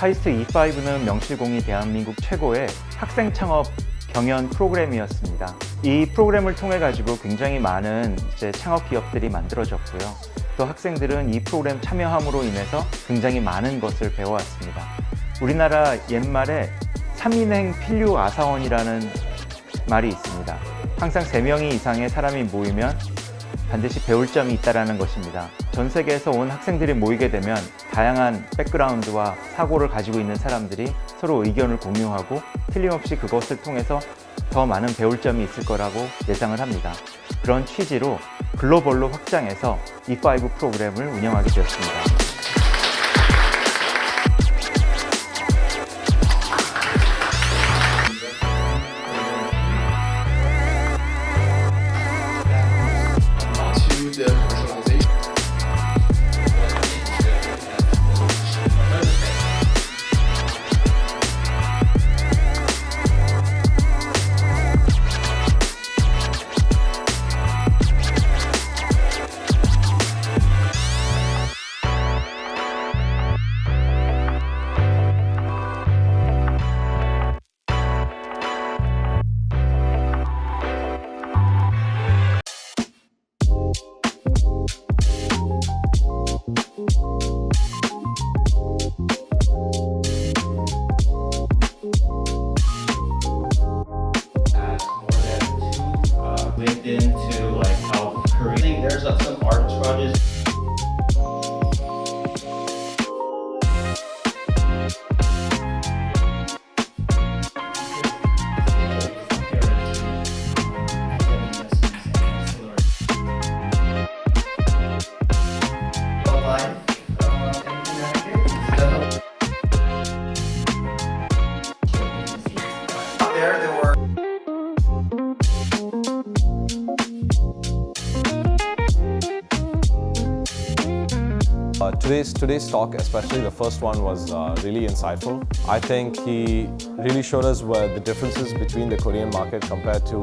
카이스트 E5는 명실공히 대한민국 최고의 학생 창업 경연 프로그램이었습니다. 이 프로그램을 통해 가지고 굉장히 많은 창업 기업들이 만들어졌고요. 또 학생들은 이 프로그램 참여함으로 인해서 굉장히 많은 것을 배워왔습니다. 우리나라 옛말에 3인행 필류 아사원이라는 말이 있습니다. 항상 3명이 이상의 사람이 모이면 반드시 배울 점이 있다는 것입니다. 전 세계에서 온 학생들이 모이게 되면 다양한 백그라운드와 사고를 가지고 있는 사람들이 서로 의견을 공유하고 틀림없이 그것을 통해서 더 많은 배울 점이 있을 거라고 예상을 합니다. 그런 취지로 글로벌로 확장해서 E5 프로그램을 운영하게 되었습니다. into like how Korea. I think there's some art projects. Today's talk, especially the first one, was really insightful. I think he really showed us where the differences between the Korean market compared to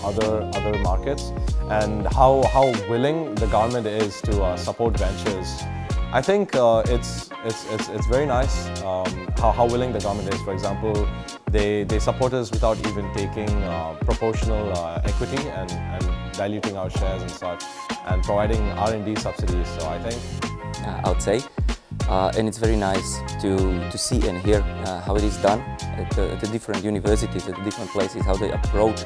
other markets, and how willing the government is to support ventures. I think it's very nice how willing the government is. For example, they support us without even taking proportional equity and diluting our shares and such, and providing R&D subsidies. So I think I would say, and it's very nice to see and hear how it is done at the different universities, at the different places, how they approach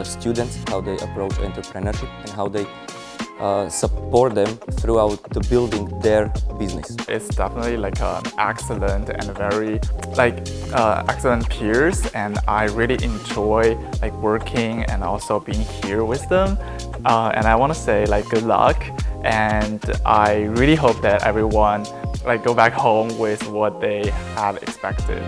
students, how they approach entrepreneurship, and how they support them throughout the building their business. It's definitely like an excellent and very excellent peers, and I really enjoy like working and also being here with them. And I want to say like good luck, and I really hope that everyone like go back home with what they had expected.